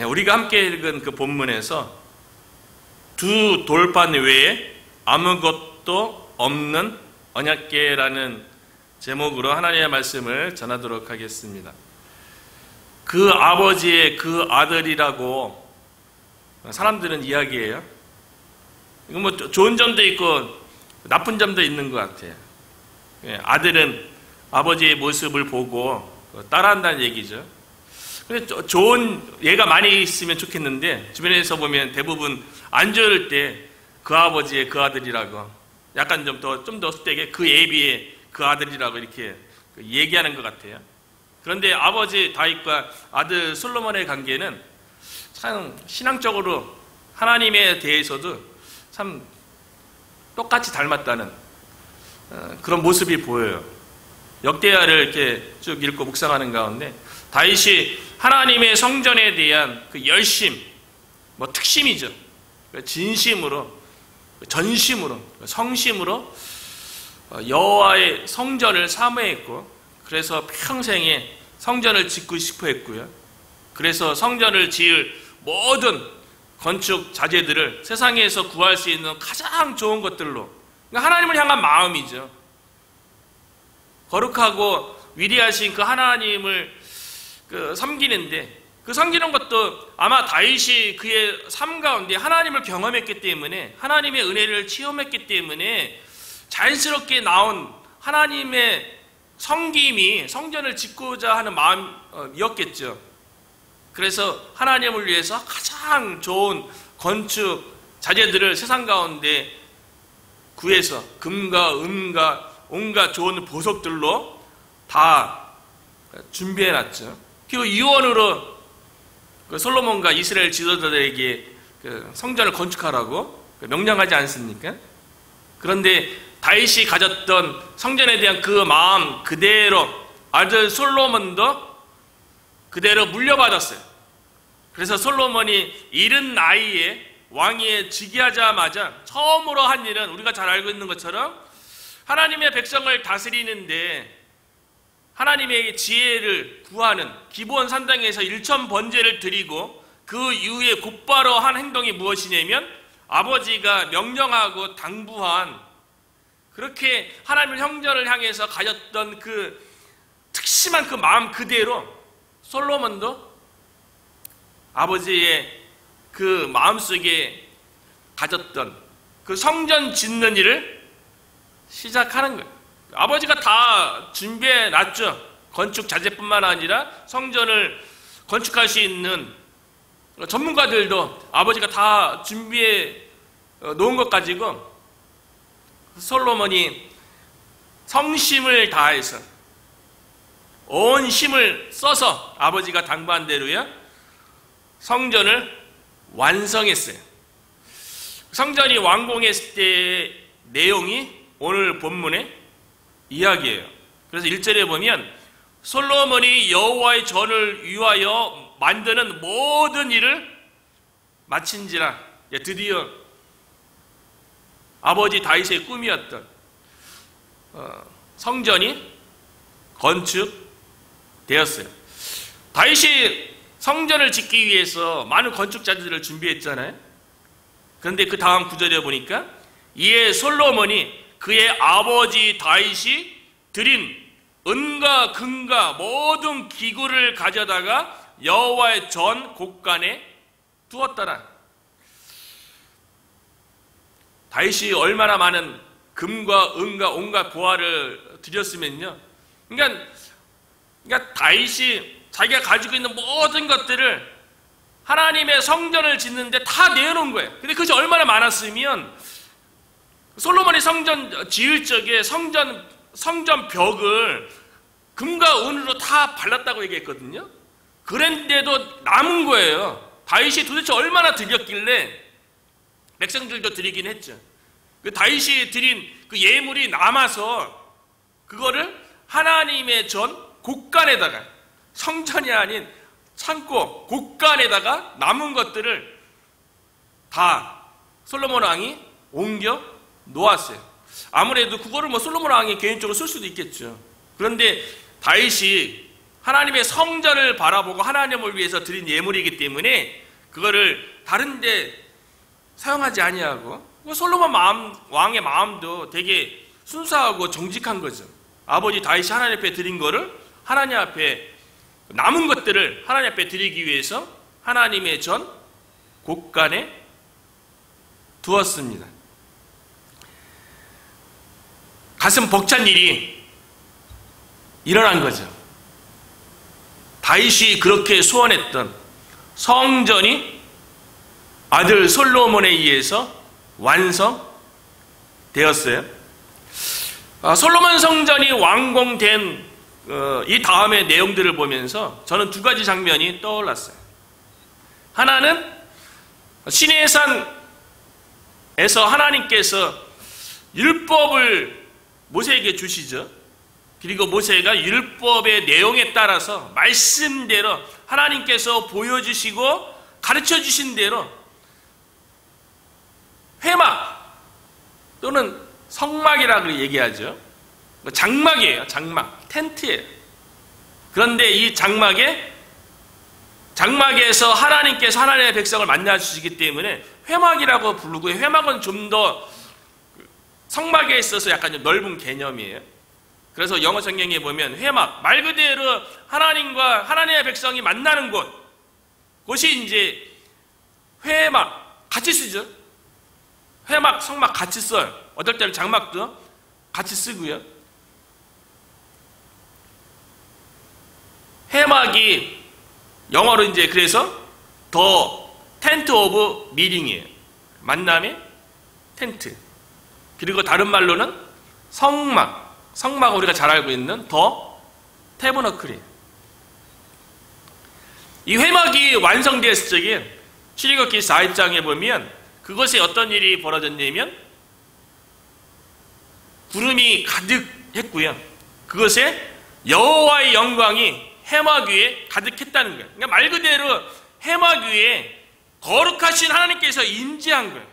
우리가 함께 읽은 그 본문에서 두 돌판 외에 아무것도 없는 언약궤라는 제목으로 하나님의 말씀을 전하도록 하겠습니다. 그 아버지의 그 아들이라고 사람들은 이야기해요. 이거 뭐 좋은 점도 있고 나쁜 점도 있는 것 같아요. 아들은 아버지의 모습을 보고 따라한다는 얘기죠. 근데 좋은 예가 많이 있으면 좋겠는데 주변에서 보면 대부분 안 좋을 때 그 아버지의 그 아들이라고 약간 좀 더 헛되게 그 예비의 그 아들이라고 이렇게 얘기하는 것 같아요. 그런데 아버지 다윗과 아들 솔로몬의 관계는 참 신앙적으로 하나님에 대해서도 참 똑같이 닮았다는 그런 모습이 보여요. 역대하를 이렇게 쭉 읽고 묵상하는 가운데 다윗이 하나님의 성전에 대한 그 열심, 특심이죠. 진심으로, 전심으로, 성심으로 여호와의 성전을 사모했고, 그래서 평생에 성전을 짓고 싶어 했고요. 그래서 성전을 지을 모든 건축 자재들을 세상에서 구할 수 있는 가장 좋은 것들로, 하나님을 향한 마음이죠. 거룩하고 위대하신 그 하나님을 섬기는데, 그 섬기는 것도 아마 다윗이 그의 삶 가운데 하나님을 경험했기 때문에, 하나님의 은혜를 체험했기 때문에 자연스럽게 나온 하나님의 섬김이 성전을 짓고자 하는 마음이었겠죠. 그래서 하나님을 위해서 가장 좋은 건축 자재들을 세상 가운데 구해서 금과 은과 온갖 좋은 보석들로 다 준비해놨죠. 그리고 유언으로 솔로몬과 이스라엘 지도자들에게 성전을 건축하라고 명령하지 않습니까? 그런데 다윗이 가졌던 성전에 대한 그 마음 그대로 아들 솔로몬도 그대로 물려받았어요. 그래서 솔로몬이 이른 나이에 왕위에 즉위하자마자 처음으로 한 일은 우리가 잘 알고 있는 것처럼 하나님의 백성을 다스리는데 하나님의 지혜를 구하는 기브온 산당에서 일천 번제를 드리고 그 이후에 곧바로 한 행동이 무엇이냐면 아버지가 명령하고 당부한 그렇게 하나님의 형제를 향해서 가졌던 그 특심한 그 마음 그대로 솔로몬도 아버지의 그 마음속에 가졌던 그 성전 짓는 일을 시작하는 거예요. 아버지가 다 준비해 놨죠. 건축 자재뿐만 아니라 성전을 건축할 수 있는 전문가들도 아버지가 다 준비해 놓은 것 가지고 솔로몬이 성심을 다해서 온 힘을 써서 아버지가 당부한 대로요 성전을 완성했어요. 성전이 완공했을 때의 내용이 오늘 본문의 이야기예요. 그래서 1절에 보면 솔로몬이 여호와의 전을 위하여 만드는 모든 일을 마친지라. 드디어 아버지 다윗의 꿈이었던 성전이 건축되었어요. 다윗이 성전을 짓기 위해서 많은 건축자들을 준비했잖아요. 그런데 그 다음 구절에 보니까 이에 솔로몬이 그의 아버지 다윗이 드린 은과 금과 모든 기구를 가져다가 여호와의 전 곳간에 두었더라. 다윗이 얼마나 많은 금과 은과 온갖 보화를 드렸으면요. 그러니까 다윗이 자기가 가지고 있는 모든 것들을 하나님의 성전을 짓는데 다 내어놓은 거예요. 근데 그것이 얼마나 많았으면 솔로몬이 성전 지을 적에 성전 벽을 금과 은으로 다 발랐다고 얘기했거든요. 그런데도 남은 거예요. 다윗이 도대체 얼마나 드렸길래 백성들도 드리긴 했죠. 그 다윗이 드린 그 예물이 남아서 그거를 하나님의 전 곳간에다가 성전이 아닌 창고 곳간에다가 남은 것들을 다 솔로몬 왕이 옮겨 놓았어요. 아무래도 그거를 솔로몬 왕이 개인적으로 쓸 수도 있겠죠. 그런데 다윗이 하나님의 성전을 바라보고 하나님을 위해서 드린 예물이기 때문에 그거를 다른 데 사용하지 아니하고, 솔로몬 왕의 마음도 되게 순수하고 정직한 거죠. 아버지 다윗이 하나님 앞에 드린 거를 하나님 앞에 남은 것들을 하나님 앞에 드리기 위해서 하나님의 전 곳간에 두었습니다. 가슴 벅찬 일이 일어난 거죠. 다윗이 그렇게 소원했던 성전이 아들 솔로몬에 의해서 완성되었어요. 솔로몬 성전이 완공된 이 다음의 내용들을 보면서 저는 두 가지 장면이 떠올랐어요. 하나는 시내산에서 하나님께서 율법을 모세에게 주시죠. 그리고 모세가 율법의 내용에 따라서 말씀대로 하나님께서 보여주시고 가르쳐주신 대로 회막 또는 성막이라고 얘기하죠. 장막이에요. 장막, 텐트예요. 그런데 이 장막에서 하나님께서 하나님의 백성을 만나주시기 때문에 회막이라고 부르고, 회막은 좀 더 성막에 있어서 약간 좀 넓은 개념이에요. 그래서 영어 성경에 보면 회막, 말 그대로 하나님과 하나님의 백성이 만나는 곳이 이제 회막, 같이 쓰죠. 회막, 성막 같이 써요. 어떨 때는 장막도 같이 쓰고요. 회막이 영어로 이제 그래서 더 텐트 오브 미팅이에요. 만남의 텐트. 그리고 다른 말로는 성막 우리가 잘 알고 있는 더 태버너클이에요. 이 회막이 완성되었을 적에 출애굽기 4장에 보면 그것에 어떤 일이 벌어졌냐면 구름이 가득했고요. 그것에 여호와의 영광이 회막 위에 가득했다는 거예요. 그러니까 말 그대로 회막 위에 거룩하신 하나님께서 임재한 거예요.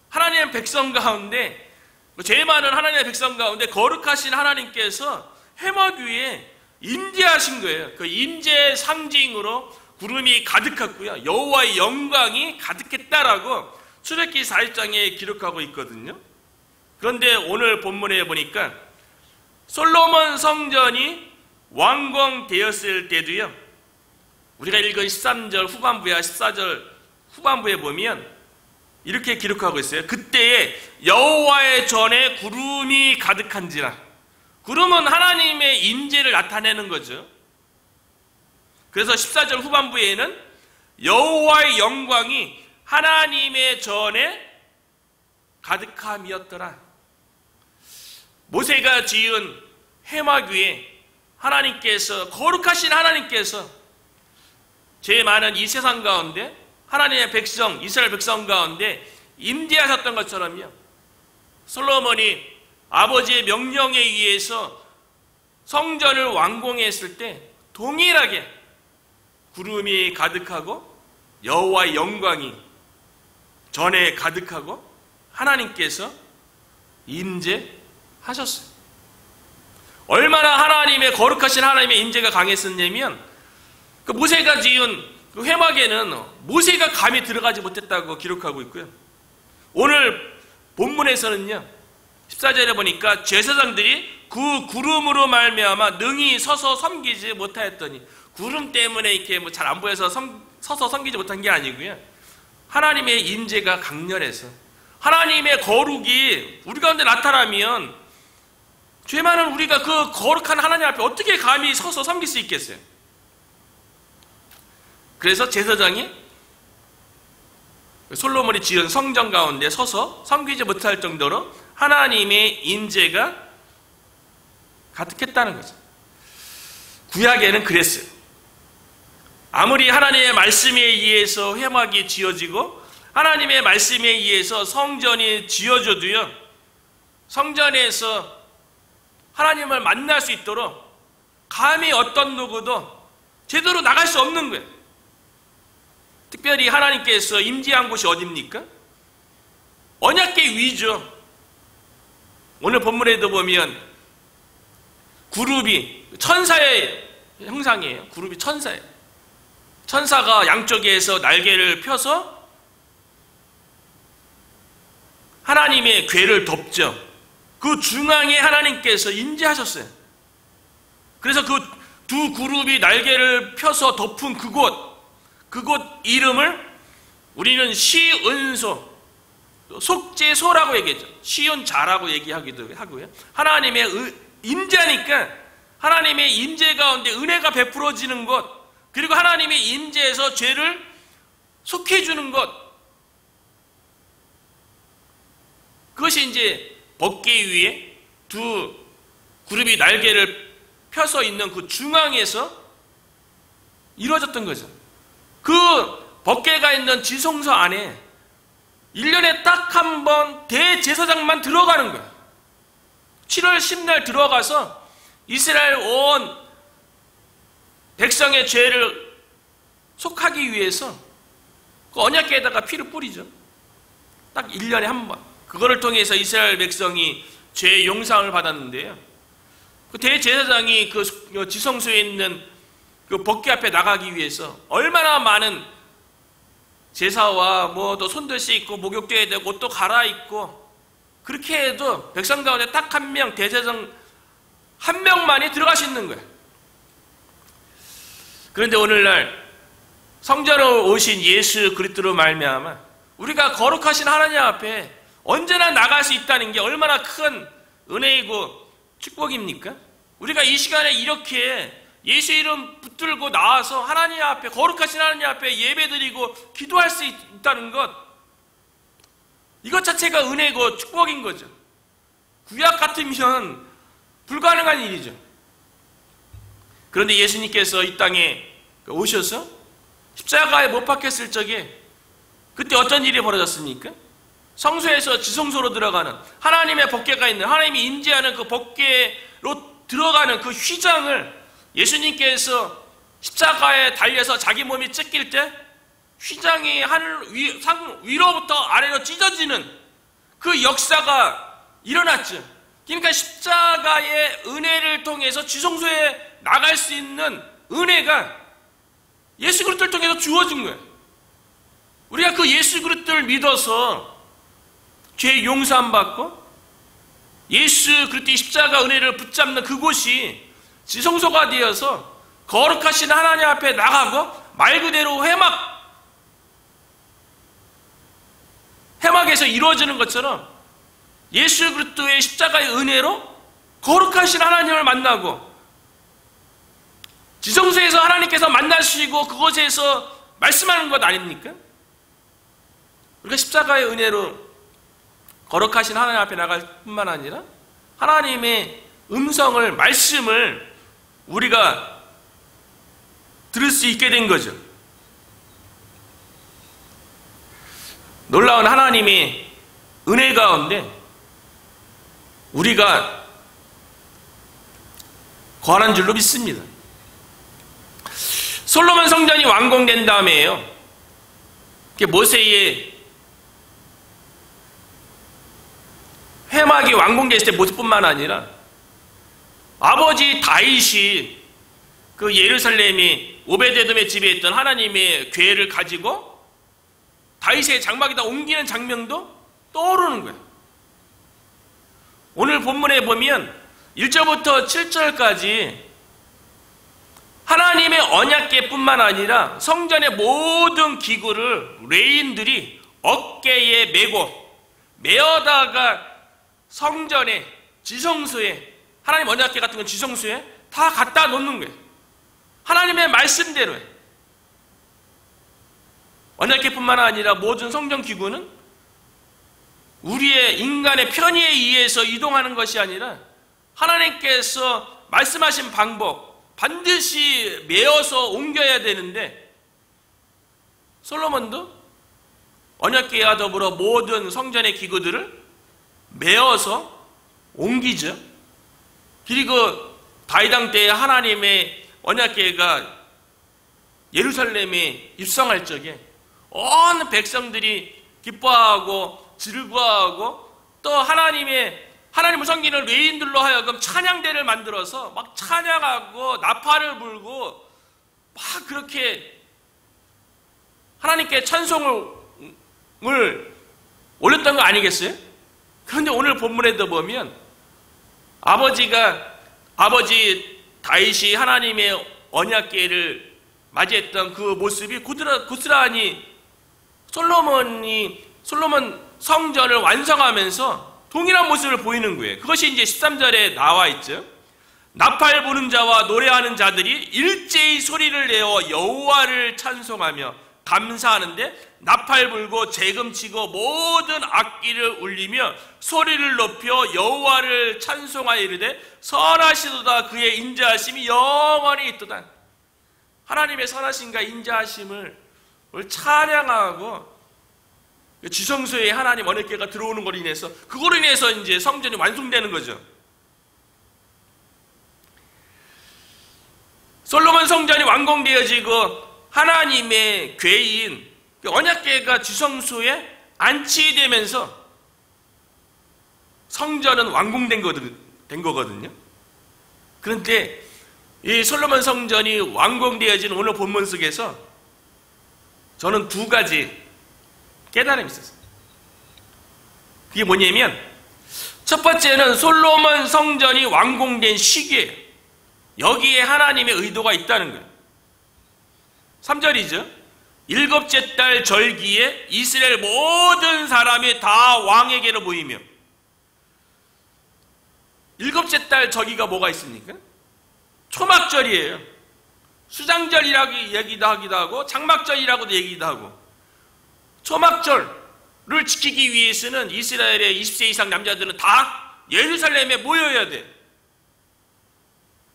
하나님의 백성 가운데, 죄 많은 하나님의 백성 가운데 거룩하신 하나님께서 회막 위에 임재하신 거예요. 그 임재의 상징으로 구름이 가득했고요. 여호와의 영광이 가득했다라고 출애굽기 40장에 기록하고 있거든요. 그런데 오늘 본문에 보니까 솔로몬 성전이 완공되었을 때도요, 우리가 읽은 13절 후반부야 14절 후반부에 보면 이렇게 기록하고 있어요. 그때에 여호와의 전에 구름이 가득한지라. 구름은 하나님의 임재를 나타내는 거죠. 그래서 14절 후반부에는 여호와의 영광이 하나님의 전에 가득함이었더라. 모세가 지은 회막 위에 하나님께서, 거룩하신 하나님께서 죄 많은 이 세상 가운데 하나님의 백성, 이스라엘 백성 가운데 임재하셨던 것처럼요, 솔로몬이 아버지의 명령에 의해서 성전을 완공했을 때 동일하게 구름이 가득하고 여호와의 영광이 전에 가득하고 하나님께서 임재하셨어요. 얼마나 하나님의 거룩하신 하나님의 임재가 강했었냐면, 그 모세가 지은 그 회막에는 모세가 감히 들어가지 못했다고 기록하고 있고요. 오늘 본문에서는요, 14절에 보니까 제사장들이 그 구름으로 말미암아 능히 서서 섬기지 못하였더니, 구름 때문에 이렇게 뭐 잘 안 보여서 서서 섬기지 못한 게 아니고요, 하나님의 임재가 강렬해서 하나님의 거룩이 우리 가운데 나타나면 죄 많은 우리가 그 거룩한 하나님 앞에 어떻게 감히 서서 섬길 수 있겠어요? 그래서 제사장이 솔로몬이 지은 성전 가운데 서서 섬기지 못할 정도로 하나님의 임재가 가득했다는 거죠. 구약에는 그랬어요. 아무리 하나님의 말씀에 의해서 회막이 지어지고 하나님의 말씀에 의해서 성전이 지어져도요, 성전에서 하나님을 만날 수 있도록 감히 어떤 누구도 제대로 나갈 수 없는 거예요. 특별히 하나님께서 임재한 곳이 어디입니까? 언약궤 위죠. 오늘 본문에도 보면 구름이 천사의 형상이에요. 그룹이 천사예요. 천사가 양쪽에서 날개를 펴서 하나님의 궤를 덮죠. 그 중앙에 하나님께서 임재하셨어요. 그래서 그 두 그룹이 날개를 펴서 덮은 그곳 이름을 우리는 시은소, 속죄소라고 얘기했죠. 시온자라고 얘기하기도 하고요. 하나님의 임재하니까 하나님의 임재 가운데 은혜가 베풀어지는 것, 그리고 하나님의 임재에서 죄를 속해주는 것, 그것이 이제 법궤 위에 두 그룹이 날개를 펴서 있는 그 중앙에서 이루어졌던 거죠. 그 법궤가 있는 지성소 안에 1년에 딱 한 번 대제사장만 들어가는 거예요. 7월 10날 들어가서 이스라엘 온 백성의 죄를 속하기 위해서 그 언약궤에다가 피를 뿌리죠. 딱 1년에 한 번. 그거를 통해서 이스라엘 백성이 죄 용상을 받았는데요. 그 대제사장이 그 지성소에 있는 그 법궤 앞에 나가기 위해서 얼마나 많은 제사와 뭐 또 손들 씻고 목욕돼야 되고 옷도 갈아입고, 그렇게 해도 백성 가운데 딱 한 명, 대제사장 한 명만이 들어갈 수 있는 거예요. 그런데 오늘날 성전으로 오신 예수 그리스도로 말미암아 우리가 거룩하신 하나님 앞에 언제나 나갈 수 있다는 게 얼마나 큰 은혜이고 축복입니까? 우리가 이 시간에 이렇게 예수 이름 붙들고 나와서 하나님 앞에, 거룩하신 하나님 앞에 예배드리고 기도할 수 있다는 것, 이것 자체가 은혜고 축복인 거죠. 구약 같으면 불가능한 일이죠. 그런데 예수님께서 이 땅에 오셔서 십자가에 못 박혔을 적에 그때 어떤 일이 벌어졌습니까? 성소에서 지성소로 들어가는 하나님의 법궤가 있는, 하나님이 임재하는 그 법궤로 들어가는 그 휘장을 예수님께서 십자가에 달려서 자기 몸이 찢길 때 휘장이 하늘 위로부터 아래로 찢어지는 그 역사가 일어났죠. 그러니까 십자가의 은혜를 통해서 지성소에 나갈 수 있는 은혜가 예수 그리스도를 통해서 주어진 거예요. 우리가 그 예수 그리스도를 믿어서 죄 용서함 받고 예수 그리스도의 십자가 은혜를 붙잡는 그곳이 지성소가 되어서 거룩하신 하나님 앞에 나가고 말 그대로 회막에서 이루어지는 것처럼 예수 그리스도의 십자가의 은혜로 거룩하신 하나님을 만나고 지성소에서 하나님께서 만나시고 그곳에서 말씀하는 것 아닙니까? 우리가 십자가의 은혜로 거룩하신 하나님 앞에 나갈 뿐만 아니라 하나님의 음성을, 말씀을 우리가 들을 수 있게 된 거죠. 놀라운 하나님의 은혜 가운데 우리가 거하는 줄로 믿습니다. 솔로몬 성전이 완공된 다음에요, 모세의 회막이 완공됐을 때 모습뿐만 아니라 아버지 다윗이 그 예루살렘이 오베데돔의 집에 있던 하나님의 궤를 가지고 다윗의 장막에다 옮기는 장면도 떠오르는 거예요. 오늘 본문에 보면 1절부터 7절까지 하나님의 언약궤뿐만 아니라 성전의 모든 기구를 레위인들이 어깨에 메어다가 성전에, 지성소에, 하나님 언약궤 같은 건 지성소에 다 갖다 놓는 거예요. 하나님의 말씀대로요. 언약궤뿐만 아니라 모든 성전 기구는 우리의 인간의 편의에 의해서 이동하는 것이 아니라 하나님께서 말씀하신 방법 반드시 메어서 옮겨야 되는데, 솔로몬도 언약궤와 더불어 모든 성전의 기구들을 메어서 옮기죠. 그리고 다윗왕 때에 하나님의 언약궤가 예루살렘에 입성할 적에 온 백성들이 기뻐하고 즐거워하고 또 하나님의 하나님을 섬기는 레위인들로 하여금 찬양대를 만들어서 막 찬양하고 나팔을 불고 막 그렇게 하나님께 찬송을 올렸던 거 아니겠어요? 그런데 오늘 본문에도 보면 아버지 다윗이 하나님의 언약궤를 맞이했던 그 모습이 고스란히 솔로몬 성전을 완성하면서 동일한 모습을 보이는 거예요. 그것이 이제 13절에 나와 있죠. 나팔 부는 자와 노래하는 자들이 일제히 소리를 내어 여호와를 찬송하며 감사하는데 나팔 불고 재금치고 모든 악기를 울리며 소리를 높여 여호와를 찬송하여 이르되 선하시도다 그의 인자하심이 영원히 있도다. 하나님의 선하심과 인자하심을 찬양하고 지성소에 하나님 언약궤가 들어오는 걸로 인해서 그걸로 인해서 이제 성전이 완성되는 거죠. 솔로몬 성전이 완공되어지고 하나님의 궤인 언약궤가 지성소에 안치되면서 성전은 완공된 거거든요. 그런데 이 솔로몬 성전이 완공되어진 오늘 본문 속에서 저는 두 가지 깨달음이 있었어요. 그게 뭐냐면 첫 번째는 솔로몬 성전이 완공된 시기예요. 여기에 하나님의 의도가 있다는 거예요. 3절이죠. 일곱째 달 절기에 이스라엘 모든 사람이 다 왕에게로 모이며. 일곱째 달 절기가 뭐가 있습니까? 초막절이에요. 수장절이라고 얘기도 하기도 하고 장막절이라고도 얘기도 하고. 초막절을 지키기 위해서는 이스라엘의 20세 이상 남자들은 다 예루살렘에 모여야 돼.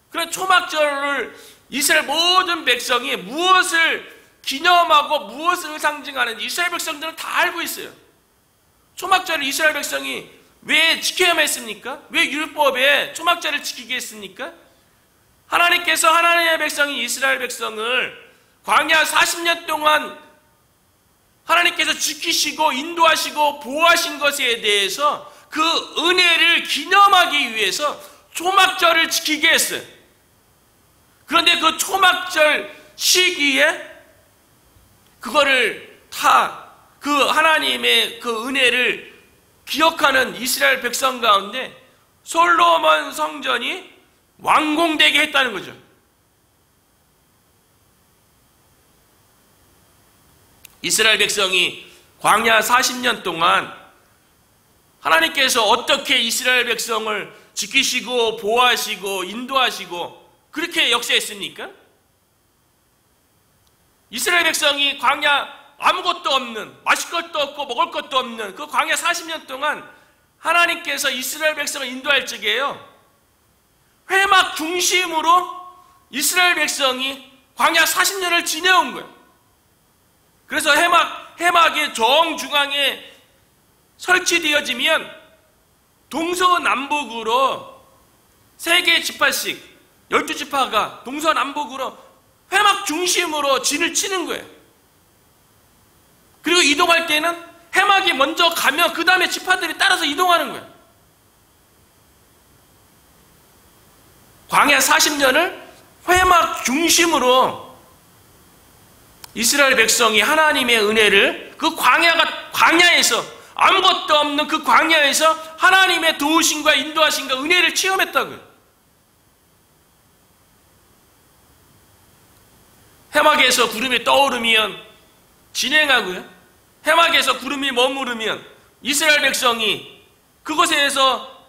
그런 초막절을 이스라엘 모든 백성이 무엇을 기념하고 무엇을 상징하는 이스라엘 백성들은 다 알고 있어요. 초막절을 이스라엘 백성이 왜 지켜야만 했습니까? 왜 율법에 초막절을 지키게 했습니까? 하나님께서 하나님의 백성인 이스라엘 백성을 광야 40년 동안 하나님께서 지키시고 인도하시고 보호하신 것에 대해서 그 은혜를 기념하기 위해서 초막절을 지키게 했어요. 그런데 그 초막절 시기에 그거를 그 하나님의 그 은혜를 기억하는 이스라엘 백성 가운데 솔로몬 성전이 완공되게 했다는 거죠. 이스라엘 백성이 광야 40년 동안 하나님께서 어떻게 이스라엘 백성을 지키시고 보호하시고 인도하시고 그렇게 역사했습니까? 이스라엘 백성이 광야 아무것도 없는, 마실 것도 없고 먹을 것도 없는 그 광야 40년 동안 하나님께서 이스라엘 백성을 인도할 적에요, 회막 중심으로 이스라엘 백성이 광야 40년을 지내온 거예요. 그래서 회막의 정중앙에 설치되어지면 동서남북으로 3개의 지파씩 12지파가 동서남북으로 회막 중심으로 진을 치는 거예요. 그리고 이동할 때는 회막이 먼저 가면 그 다음에 지파들이 따라서 이동하는 거예요. 광야 40년을 회막 중심으로 이스라엘 백성이 하나님의 은혜를 그 광야에서 아무것도 없는 그 광야에서 하나님의 도우심과 인도하심과 은혜를 체험했다고요. 해막에서 구름이 떠오르면 진행하고요, 해막에서 구름이 머무르면 이스라엘 백성이 그곳에서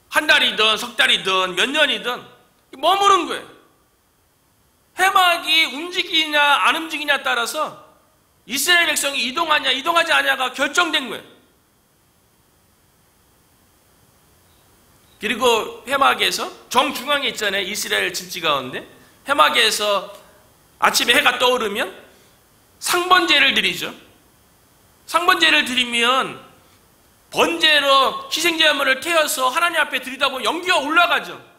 한 달이든 석 달이든 몇 년이든 머무는 거예요. 해막이 움직이냐 안 움직이냐에 따라서 이스라엘 백성이 이동하냐 이동하지 않냐가 결정된 거예요. 그리고 해막에서 정중앙에 있잖아요, 이스라엘 진지 가운데. 해막에서 아침에 해가 떠오르면 상번제를 드리죠. 상번제를 드리면 번제로 희생제물을 태워서 하나님 앞에 드리다 보면 연기가 올라가죠.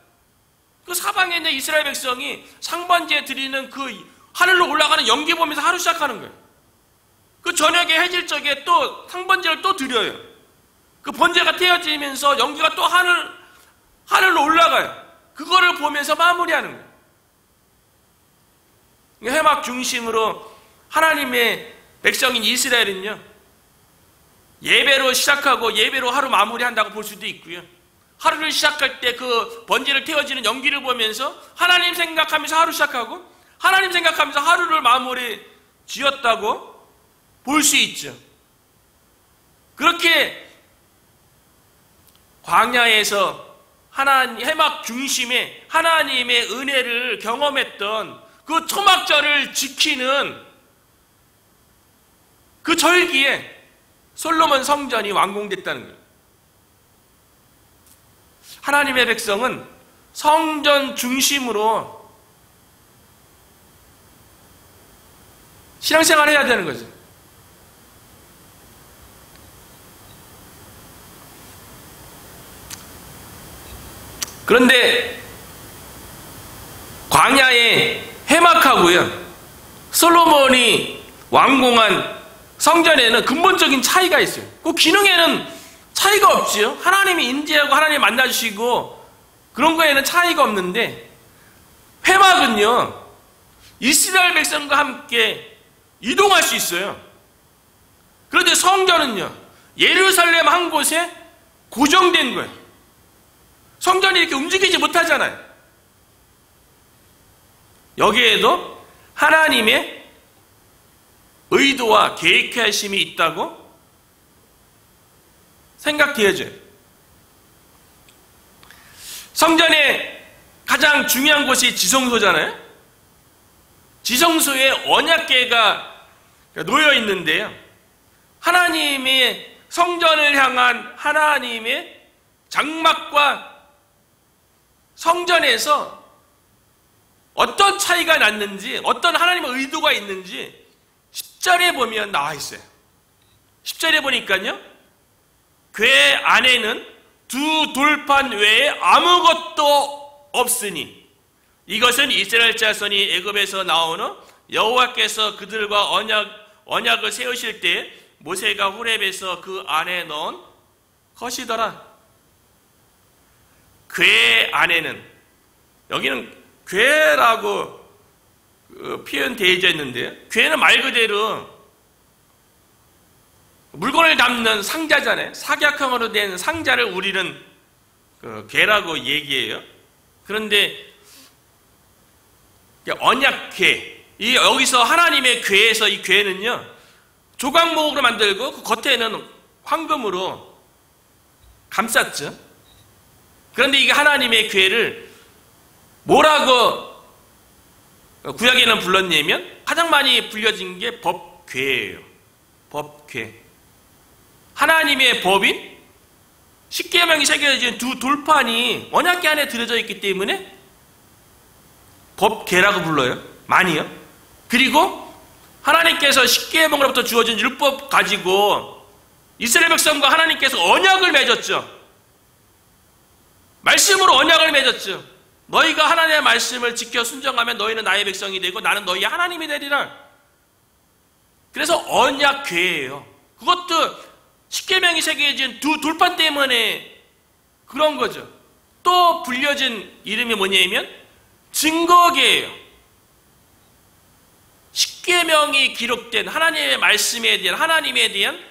그 사방에 있는 이스라엘 백성이 상번제 드리는 그 하늘로 올라가는 연기 보면서 하루 시작하는 거예요. 그 저녁에 해질 적에 또 상번제를 또 드려요. 그 번제가 떼어지면서 연기가 또 하늘로 올라가요. 그거를 보면서 마무리하는 거예요. 회막 중심으로 하나님의 백성인 이스라엘은요, 예배로 시작하고 예배로 하루 마무리한다고 볼 수도 있고요. 하루를 시작할 때 그 번제를 태워지는 연기를 보면서 하나님 생각하면서 하루 시작하고 하나님 생각하면서 하루를 마무리 지었다고 볼 수 있죠. 그렇게 광야에서 회막 중심에 하나님의 은혜를 경험했던 그 초막절을 지키는 그 절기에 솔로몬 성전이 완공됐다는 거예요. 하나님의 백성은 성전 중심으로 신앙생활을 해야 되는 거죠. 그런데 광야에 회막하고요, 솔로몬이 완공한 성전에는 근본적인 차이가 있어요. 그 기능에는 차이가 없지요. 하나님이 인지하고 하나님 만나주시고 그런 거에는 차이가 없는데, 회막은요 이스라엘 백성과 함께 이동할 수 있어요. 그런데 성전은요 예루살렘 한 곳에 고정된 거예요. 성전이 이렇게 움직이지 못하잖아요. 여기에도 하나님의 의도와 계획하심이 있다고 생각되어져요. 성전의 가장 중요한 곳이 지성소잖아요. 지성소에 언약궤가 놓여 있는데요, 하나님의 성전을 향한 하나님의 장막과 성전에서 어떤 차이가 났는지, 어떤 하나님의 의도가 있는지 10절에 보면 나와 있어요. 10절에 보니까요, 궤 안에는 두 돌판 외에 아무것도 없으니 이것은 이스라엘 자손이 애굽에서 나온 후 여호와께서 그들과 언약을 세우실 때 모세가 호렙에서 그 안에 넣은 것이더라. 궤 안에는, 여기는 궤라고 표현되어져 있는데요, 궤는 말 그대로 물건을 담는 상자잖아요. 사각형으로 된 상자를 우리는 궤라고 얘기해요. 그런데 언약궤, 여기서 하나님의 궤에서 이 궤는요 조각목으로 만들고 그 겉에는 황금으로 감쌌죠. 그런데 이게 하나님의 궤를 뭐라고 구약에는 불렀냐면, 가장 많이 불려진 게 법궤예요. 법궤. 하나님의 법인 십계명이 새겨진 두 돌판이 언약궤 안에 들어져 있기 때문에 법궤라고 불러요. 많이요. 그리고 하나님께서 십계명으로부터 주어진 율법 가지고 이스라엘 백성과 하나님께서 언약을 맺었죠. 말씀으로 언약을 맺었죠. 너희가 하나님의 말씀을 지켜 순종하면 너희는 나의 백성이 되고 나는 너희의 하나님이 되리라. 그래서 언약궤예요. 그것도 십계명이 새겨진 두 돌판 때문에 그런 거죠. 또 불려진 이름이 뭐냐면 증거궤예요. 십계명이 기록된 하나님의 말씀에 대한, 하나님에 대한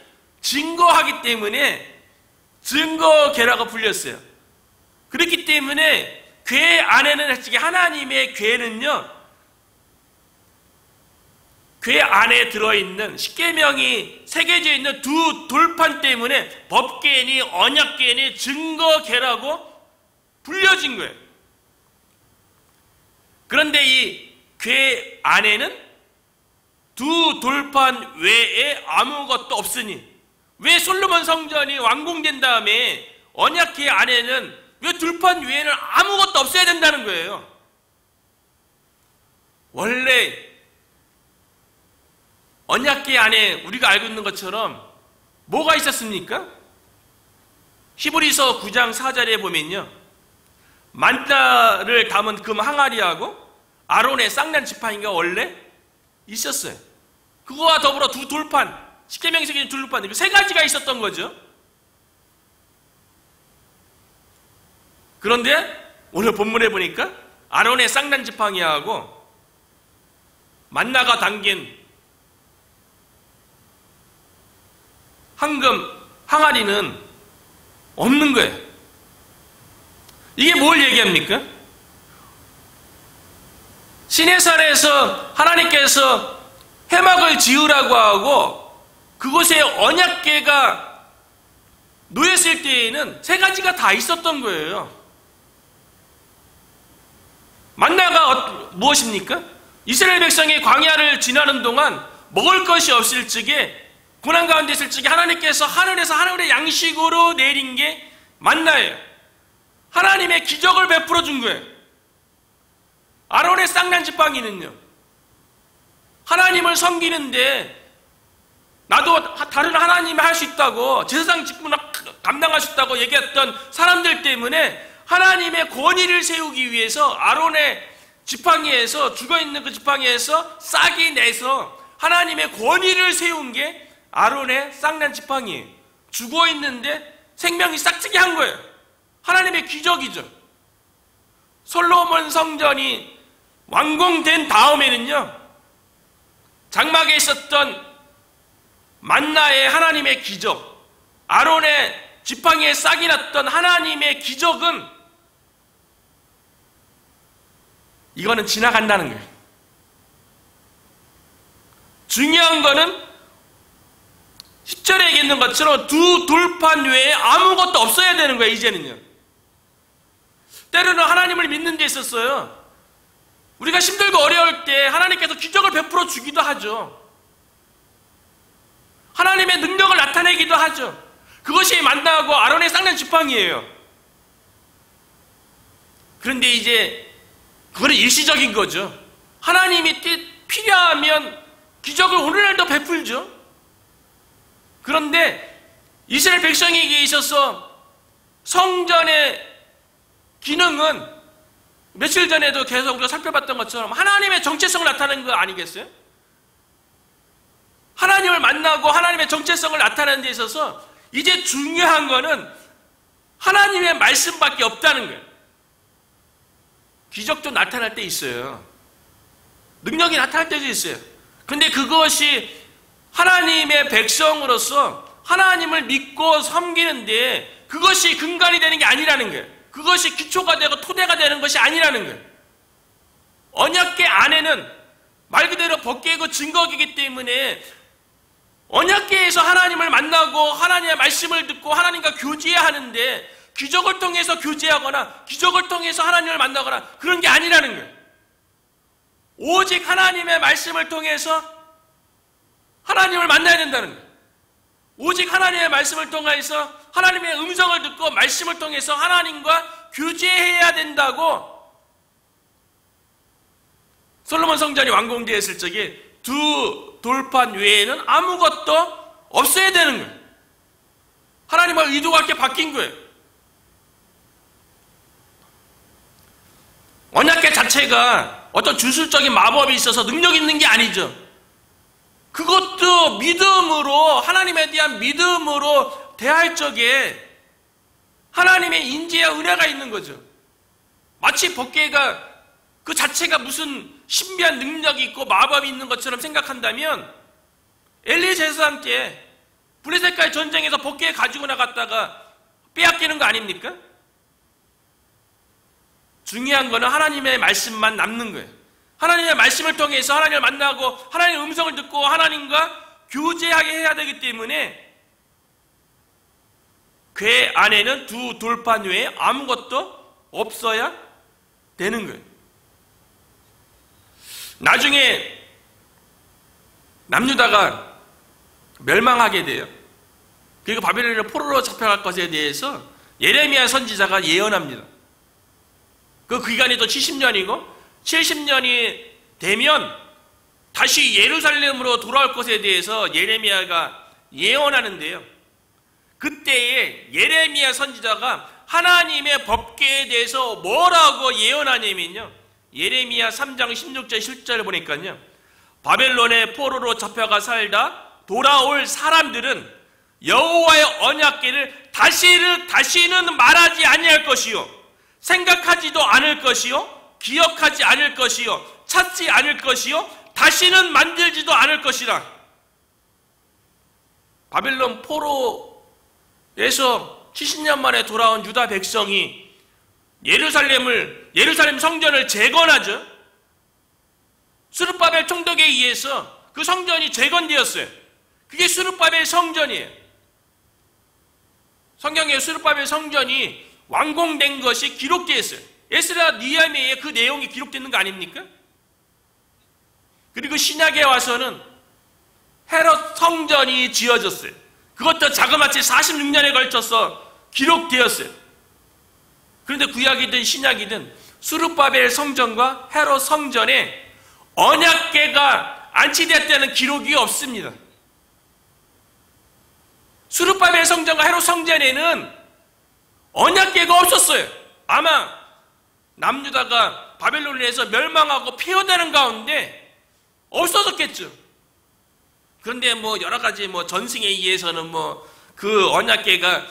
증거하기 때문에 증거궤라고 불렸어요. 그렇기 때문에 궤 안에는, 하나님의 궤는요, 궤 안에 들어있는 십계명이 새겨져 있는 두 돌판 때문에 법궤니 언약궤니 증거궤라고 불려진 거예요. 그런데 이 궤 안에는 두 돌판 외에 아무것도 없으니, 왜 솔로몬 성전이 완공된 다음에 언약궤 안에는 왜 돌판 외에는 아무것도 없어야 된다는 거예요? 원래 언약궤 안에 우리가 알고 있는 것처럼 뭐가 있었습니까? 히브리서 9장 4절에 보면요, 만나를 담은 금 항아리하고 아론의 쌍난 지팡이가 원래 있었어요. 그거와 더불어 두 돌판, 십계명이 새겨진 두 돌판, 세 가지가 있었던 거죠. 그런데 오늘 본문에 보니까 아론의 쌍난 지팡이하고 만나가 담긴 황금 항아리는 없는 거예요. 이게 뭘 얘기합니까? 시내산에서 하나님께서 회막을 지으라고 하고 그곳에 언약궤가 놓였을 때에는 세 가지가 다 있었던 거예요. 만나가 무엇입니까? 이스라엘 백성이 광야를 지나는 동안 먹을 것이 없을 적에, 고난 가운데 있을 적에 하나님께서 하늘에서 하늘의 양식으로 내린 게 만나예요. 하나님의 기적을 베풀어 준 거예요. 아론의 쌍난 지팡이는요, 하나님을 섬기는데 나도 다른 하나님이 할 수 있다고, 제사장 직분을 감당할 수 있다고 얘기했던 사람들 때문에 하나님의 권위를 세우기 위해서 아론의 지팡이에서, 죽어있는 그 지팡이에서 싹이 내서 하나님의 권위를 세운 게 아론의 쌍난 지팡이에요. 죽어있는데 생명이 싹트게 한 거예요. 하나님의 기적이죠. 솔로몬 성전이 완공된 다음에는요, 장막에 있었던 만나의 하나님의 기적, 아론의 지팡이에 싹이 났던 하나님의 기적은 이거는 지나간다는 거예요. 중요한 거는 10절에 얘기했는 것처럼 두 돌판 외에 아무것도 없어야 되는 거예요. 이제는요. 때로는 하나님을 믿는 데 있었어요. 우리가 힘들고 어려울 때 하나님께서 기적을 베풀어 주기도 하죠. 하나님의 능력을 나타내기도 하죠. 그것이 만나고 아론의 쌍난 지팡이예요. 그런데 이제 그거는 일시적인 거죠. 하나님이 필요하면 기적을 오늘날도 베풀죠. 그런데 이스라엘 백성에게 있어서 성전의 기능은 며칠 전에도 계속 우리가 살펴봤던 것처럼 하나님의 정체성을 나타내는 거 아니겠어요? 하나님을 만나고 하나님의 정체성을 나타내는 데 있어서 이제 중요한 거는 하나님의 말씀밖에 없다는 거예요. 기적도 나타날 때 있어요. 능력이 나타날 때도 있어요. 근데 그것이 하나님의 백성으로서 하나님을 믿고 섬기는데 그것이 근간이 되는 게 아니라는 거예요. 그것이 기초가 되고 토대가 되는 것이 아니라는 거예요. 언약궤 안에는 말 그대로 법궤이고 증거이기 때문에 언약궤에서 하나님을 만나고 하나님의 말씀을 듣고 하나님과 교제해야 하는데 기적을 통해서 교제하거나 기적을 통해서 하나님을 만나거나 그런 게 아니라는 거예요. 오직 하나님의 말씀을 통해서 하나님을 만나야 된다는 거예요. 오직 하나님의 말씀을 통해서 하나님의 음성을 듣고 말씀을 통해서 하나님과 교제해야 된다고 솔로몬 성전이 완공되었을 적에 두 돌판 외에는 아무것도 없어야 되는 거예요. 하나님의 의도가 이렇게 바뀐 거예요. 언약궤 자체가 어떤 주술적인 마법이 있어서 능력 있는 게 아니죠. 그것도 믿음으로, 하나님에 대한 믿음으로 대할 적에 하나님의 인지와 은혜가 있는 거죠. 마치 법궤가 그 자체가 무슨 신비한 능력이 있고 마법이 있는 것처럼 생각한다면 엘리 제사장 때 블레셋과의 전쟁에서 법궤 가지고 나갔다가 빼앗기는 거 아닙니까? 중요한 거는 하나님의 말씀만 남는 거예요. 하나님의 말씀을 통해서 하나님을 만나고 하나님의 음성을 듣고 하나님과 교제하게 해야 되기 때문에 궤 안에는 두 돌판 외에 아무것도 없어야 되는 거예요. 나중에 남유다가 멸망하게 돼요. 그리고 바벨론의 포로로 잡혀갈 것에 대해서 예레미야 선지자가 예언합니다. 그 기간이 또 70년이고 70년이 되면 다시 예루살렘으로 돌아올 것에 대해서 예레미야가 예언하는데요. 그때에 예레미야 선지자가 하나님의 법궤에 대해서 뭐라고 예언하냐면요, 예레미야 3장 16절 17절을 보니까요, 바벨론의 포로로 잡혀가 살다 돌아올 사람들은 여호와의 언약궤를 다시는 말하지 아니할 것이요 생각하지도 않을 것이요, 기억하지 않을 것이요, 찾지 않을 것이요, 다시는 만들지도 않을 것이라. 바벨론 포로에서 70년 만에 돌아온 유다 백성이 예루살렘 성전을 재건하죠. 스룹바벨 총독에 의해서 그 성전이 재건되었어요. 그게 스룹바벨 성전이에요. 성경에 스룹바벨 성전이 완공된 것이 기록되어 있어요. 에스라 느헤미야에 그 내용이 기록되는 거 아닙니까? 그리고 신약에 와서는 헤롯 성전이 지어졌어요. 그것도 자그마치 46년에 걸쳐서 기록되었어요. 그런데 구약이든 신약이든 스룹바벨 성전과 헤롯 성전에 언약궤가 안치되었다는 기록이 없습니다. 스룹바벨 성전과 헤롯 성전에는 언약궤가 없었어요. 아마 남유다가 바벨론에서 멸망하고 폐허되는 가운데 없어졌겠죠. 그런데 여러 가지 전승에 의해서는 그 언약궤가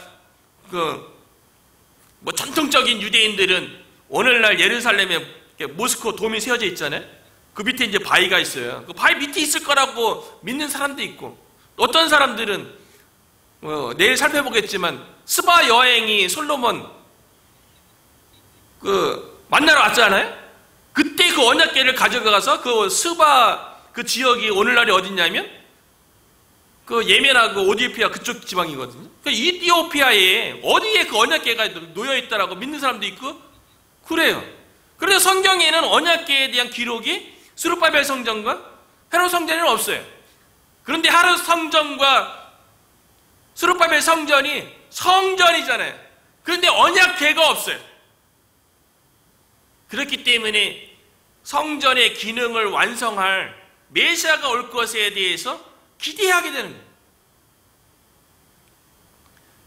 전통적인 유대인들은 오늘날 예루살렘에 모스코 돔이 세워져 있잖아요. 그 밑에 이제 바위가 있어요. 그 바위 밑에 있을 거라고 믿는 사람도 있고, 어떤 사람들은 내일 살펴보겠지만 스바 여행이 솔로몬 만나러 왔잖아요. 그때 그 언약궤를 가져가서 그 스바 그 지역이 오늘날이 어디냐면 그 예멘하고 오디오피아 그쪽 지방이거든요. 그 이디오피아에 어디에 그 언약궤가 놓여 있다라고 믿는 사람도 있고 그래요. 그래서 성경에는 언약궤에 대한 기록이 스룹바벨 성전과 헤롯 성전에는 없어요. 그런데 헤롯 성전과 스룹바벨 성전이 성전이잖아요. 그런데 언약궤가 없어요. 그렇기 때문에 성전의 기능을 완성할 메시아가 올 것에 대해서 기대하게 되는 거예요.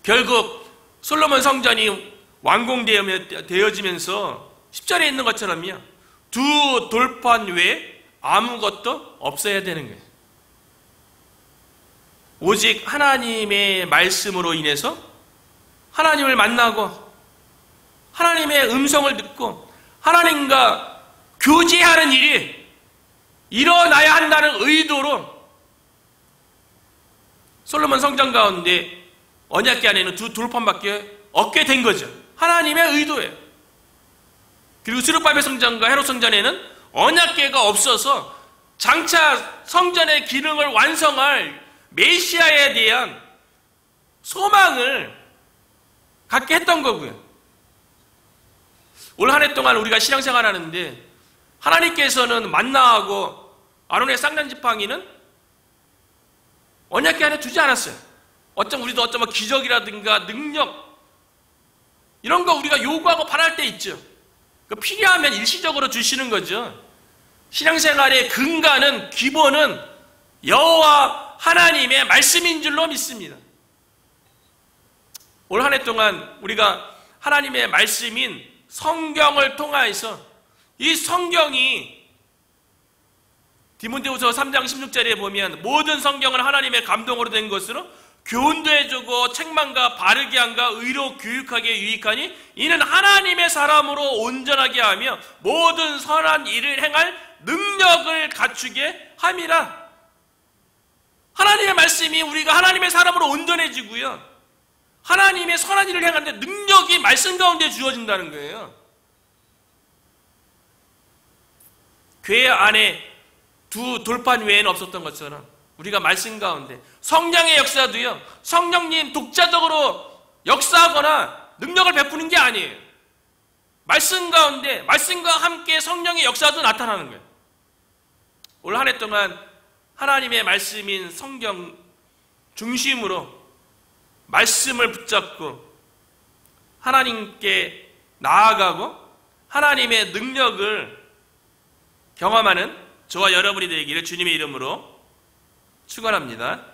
결국 솔로몬 성전이 완공되어지면서 10절에 있는 것처럼요, 두 돌판 외에 아무것도 없어야 되는 거예요. 오직 하나님의 말씀으로 인해서 하나님을 만나고 하나님의 음성을 듣고 하나님과 교제하는 일이 일어나야 한다는 의도로 솔로몬 성전 가운데 언약궤 안에는 두 돌판밖에 없게 된 거죠. 하나님의 의도예요. 그리고 스룹바벨 성전과 헤롯 성전에는 언약궤가 없어서 장차 성전의 기능을 완성할 메시아에 대한 소망을 갖게 했던 거고요. 올 한 해 동안 우리가 신앙생활 하는데 하나님께서는 만나하고 아론의 쌍난지팡이는 언약궤 안에 두지 않았어요. 우리도 어쩌면 기적이라든가 능력 이런 거 우리가 요구하고 바랄 때 있죠. 필요하면 일시적으로 주시는 거죠. 신앙생활의 근간은, 기본은 여호와 하나님의 말씀인 줄로 믿습니다. 올 한 해 동안 우리가 하나님의 말씀인 성경을 통하여서 이 성경이 디모데후서 3장 16절에 보면 모든 성경은 하나님의 감동으로 된 것으로 교훈도 해주고 책망과 바르게 함과 의로 교육하기에 유익하니 이는 하나님의 사람으로 온전하게 하며 모든 선한 일을 행할 능력을 갖추게 함이라. 하나님의 말씀이 우리가 하나님의 사람으로 온전해지고요, 하나님의 선한 일을 행하는데 능력이 말씀 가운데 주어진다는 거예요. 교회 안에 두 돌판 외에는 없었던 것처럼 우리가 말씀 가운데 성령의 역사도요, 성령님 독자적으로 역사하거나 능력을 베푸는 게 아니에요. 말씀 가운데 말씀과 함께 성령의 역사도 나타나는 거예요. 올 한 해 동안 하나님의 말씀인 성경 중심으로 말씀을 붙잡고 하나님께 나아가고 하나님의 능력을 경험하는 저와 여러분이 되기를 주님의 이름으로 축원합니다.